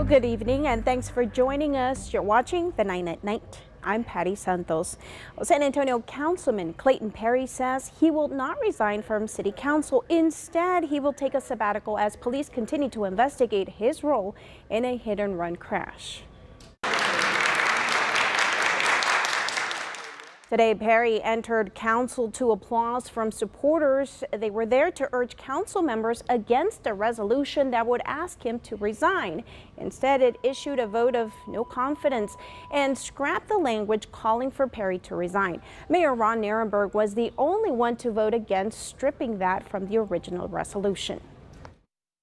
Well, good evening and thanks for joining us. You're watching the 9 at Night. I'm Patty Santos. Well, San Antonio Councilman Clayton Perry says he will not resign from City Council. Instead, he will take a sabbatical as police continue to investigate his role in a hit-and-run crash. Today, Perry entered council to applause from supporters. They were there to urge council members against a resolution that would ask him to resign. Instead, it issued a vote of no confidence and scrapped the language calling for Perry to resign. Mayor Ron Nirenberg was the only one to vote against stripping that from the original resolution.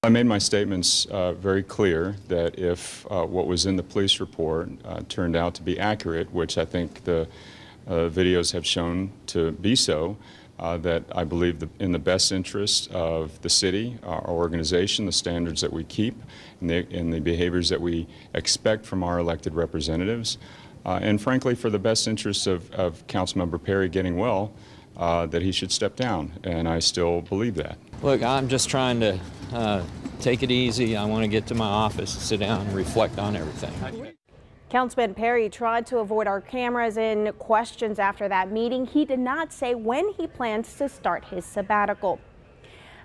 I made my statements very clear that if what was in the police report turned out to be accurate, which I think the videos have shown to be so, that I believe in the best interest of the city, our organization, the standards that we keep, and the behaviors that we expect from our elected representatives, and frankly for the best interest of Councilmember Perry getting well, that he should step down, and I still believe that. Look, I'm just trying to take it easy. I want to get to my office, sit down, and reflect on everything. Councilman Perry tried to avoid our cameras and questions after that meeting. He did not say when he plans to start his sabbatical.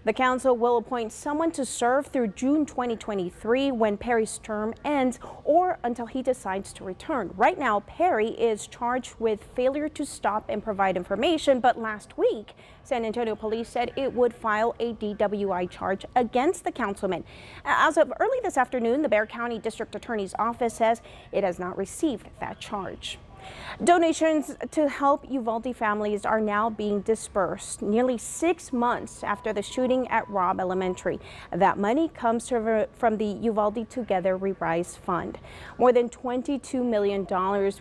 The council will appoint someone to serve through June 2023 when Perry's term ends or until he decides to return. Right now, Perry is charged with failure to stop and provide information, but last week, San Antonio police said it would file a DWI charge against the councilman. As of early this afternoon, the Bexar County District Attorney's Office says it has not received that charge. Donations to help Uvalde families are now being dispersed nearly 6 months after the shooting at Robb Elementary. That money comes from the Uvalde Together We Rise Fund. More than $22 million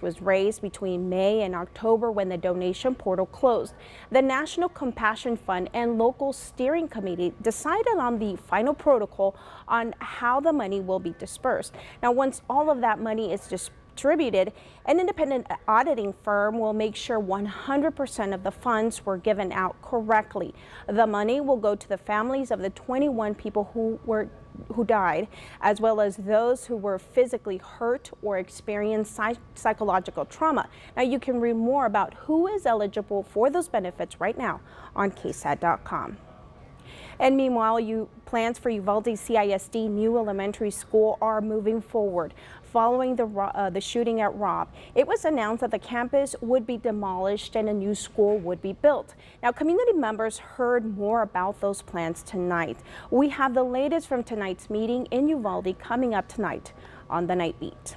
was raised between May and October when the donation portal closed. The National Compassion Fund and local steering committee decided on the final protocol on how the money will be dispersed. Now, once all of that money is distributed, an independent auditing firm will make sure 100% of the funds were given out correctly. The money will go to the families of the 21 people who died, as well as those who were physically hurt or experienced psychological trauma. Now, you can read more about who is eligible for those benefits right now on KSAT.com. And meanwhile, plans for Uvalde CISD new elementary school are moving forward. Following the shooting at Robb, it was announced that the campus would be demolished and a new school would be built. Now, community members heard more about those plans tonight. We have the latest from tonight's meeting in Uvalde coming up tonight on the Nightbeat.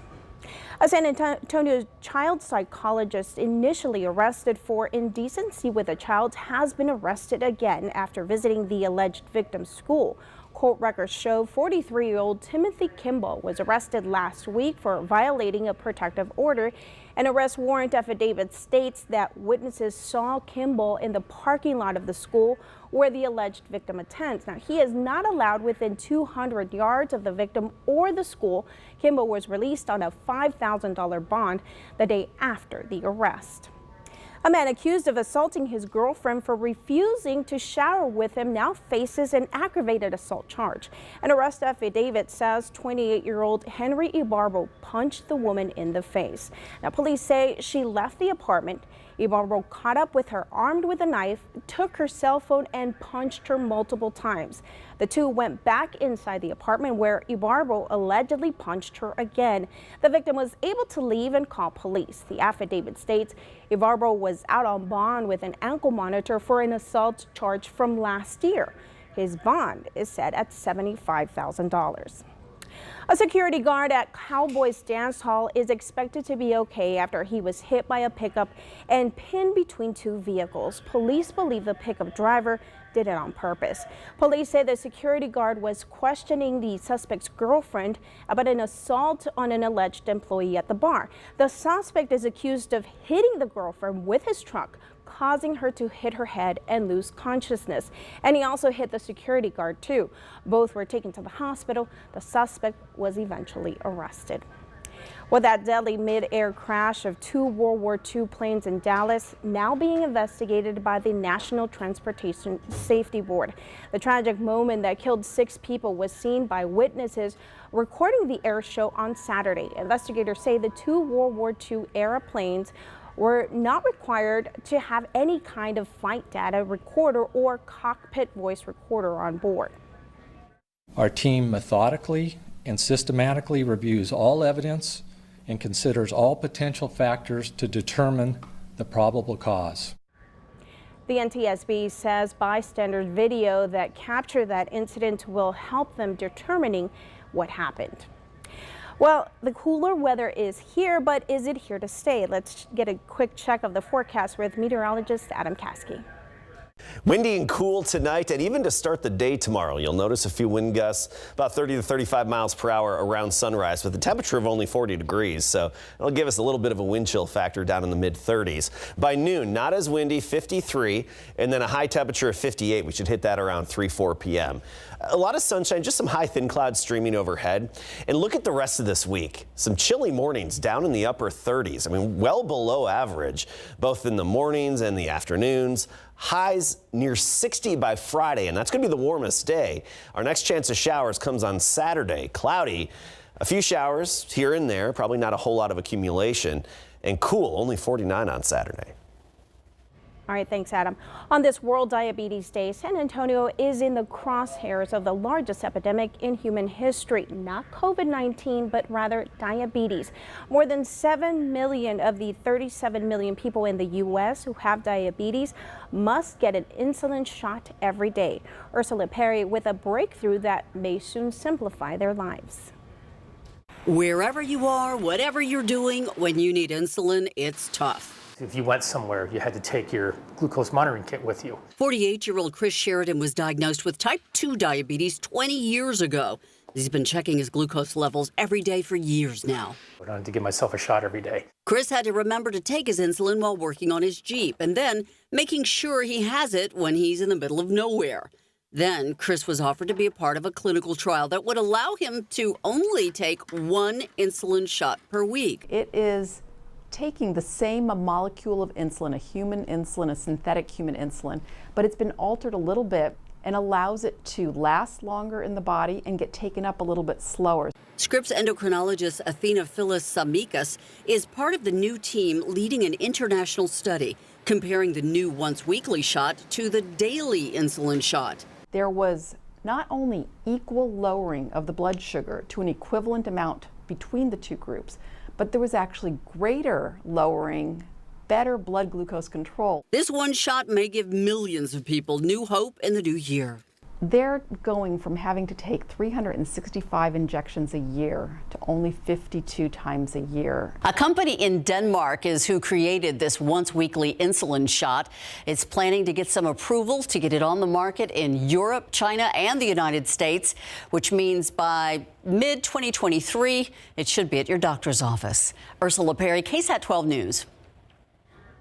A San Antonio child psychologist initially arrested for indecency with a child has been arrested again after visiting the alleged victim's school. Court records show 43-year-old Timothy Kimball was arrested last week for violating a protective order. An arrest warrant affidavit states that witnesses saw Kimball in the parking lot of the school where the alleged victim attends. Now, he is not allowed within 200 yards of the victim or the school. Kimball was released on a $5,000 bond the day after the arrest. A man accused of assaulting his girlfriend for refusing to shower with him now faces an aggravated assault charge. An arrest affidavit says 28-year-old Henry Ibarbo punched the woman in the face. Now, police say she left the apartment. Ibarbo caught up with her armed with a knife, took her cell phone and punched her multiple times. The two went back inside the apartment where Ibarbo allegedly punched her again. The victim was able to leave and call police. The affidavit states Ibarbo was out on bond with an ankle monitor for an assault charge from last year. His bond is set at $75,000. A security guard at Cowboys Dance Hall is expected to be okay after he was hit by a pickup and pinned between two vehicles. Police believe the pickup driver did it on purpose. Police say the security guard was questioning the suspect's girlfriend about an assault on an alleged employee at the bar. The suspect is accused of hitting the girlfriend with his truck, causing her to hit her head and lose consciousness. And he also hit the security guard too. Both were taken to the hospital. The suspect was eventually arrested. Well, that deadly mid-air crash of two World War II planes in Dallas now being investigated by the National Transportation Safety Board. The tragic moment that killed 6 people was seen by witnesses recording the air show on Saturday. Investigators say the two World War II era planes were not required to have any kind of flight data recorder or cockpit voice recorder on board. Our team methodically and systematically reviews all evidence and considers all potential factors to determine the probable cause. The NTSB says bystanders video that capture that incident will help them determining what happened. Well, the cooler weather is here, but is it here to stay? Let's get a quick check of the forecast with meteorologist Adam Caskey. Windy and cool tonight, and even to start the day tomorrow. You'll notice a few wind gusts, about 30 to 35 miles per hour around sunrise, with a temperature of only 40 degrees. So it'll give us a little bit of a wind chill factor down in the mid-30s. By noon, not as windy, 53, and then a high temperature of 58. We should hit that around 3-4 p.m. A lot of sunshine, just some high thin clouds streaming overhead. And look at the rest of this week. Some chilly mornings down in the upper 30s. I mean, well below average, both in the mornings and the afternoons. Highs near 60 by Friday, and that's going to be the warmest day. Our next chance of showers comes on Saturday. Cloudy, a few showers here and there, probably not a whole lot of accumulation, and cool, only 49 on Saturday. All right, thanks, Adam. On this World Diabetes Day, San Antonio is in the crosshairs of the largest epidemic in human history. Not COVID-19, but rather diabetes. More than 7 million of the 37 million people in the U.S. who have diabetes must get an insulin shot every day. Ursula Perry with a breakthrough that may soon simplify their lives. Wherever you are, whatever you're doing, when you need insulin, it's tough. If you went somewhere, you had to take your glucose monitoring kit with you. 48-year-old Chris Sheridan was diagnosed with type 2 diabetes 20 years ago. He's been checking his glucose levels every day for years now. I wanted to give myself a shot every day. Chris had to remember to take his insulin while working on his Jeep and then making sure he has it when he's in the middle of nowhere. Then Chris was offered to be a part of a clinical trial that would allow him to only take one insulin shot per week. It is taking the same molecule of insulin, a human insulin, a synthetic human insulin, but it's been altered a little bit and allows it to last longer in the body and get taken up a little bit slower. Scripps endocrinologist Athena Phyllis Samikas is part of the new team leading an international study comparing the new once-weekly shot to the daily insulin shot. There was not only equal lowering of the blood sugar to an equivalent amount between the two groups, but there was actually greater lowering, better blood glucose control. This one shot may give millions of people new hope in the new year. They're going from having to take 365 injections a year to only 52 times a year. A company in Denmark is who created this once-weekly insulin shot. It's planning to get some approvals to get it on the market in Europe, China, and the United States, which means by mid-2023, it should be at your doctor's office. Ursula Perry, KSAT 12 News.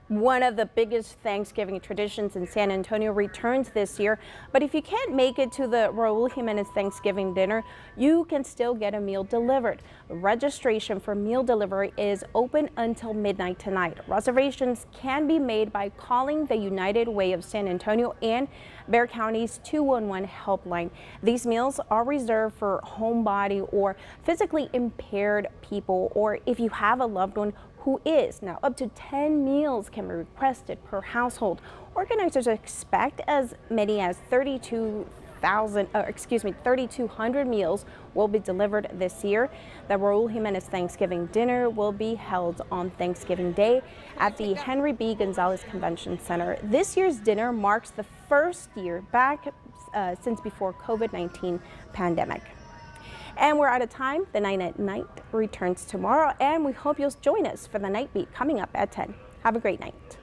One of the biggest Thanksgiving traditions in San Antonio returns this year, but if you can't make it to the Raul Jimenez Thanksgiving dinner, you can still get a meal delivered. Registration for meal delivery is open until midnight tonight. Reservations can be made by calling the United Way of San Antonio and Bexar County's 211 helpline. These meals are reserved for homebody or physically impaired people, or if you have a loved one who is. Now, up to 10 meals can be requested per household. Organizers expect as many as 3,200 meals will be delivered this year. The Raul Jimenez Thanksgiving dinner will be held on Thanksgiving Day at the Henry B. Gonzalez Convention Center. This year's dinner marks the first year back since before COVID-19 pandemic. And we're out of time. The 9 at Night returns tomorrow, and we hope you'll join us for the Nightbeat coming up at 10. Have a great night.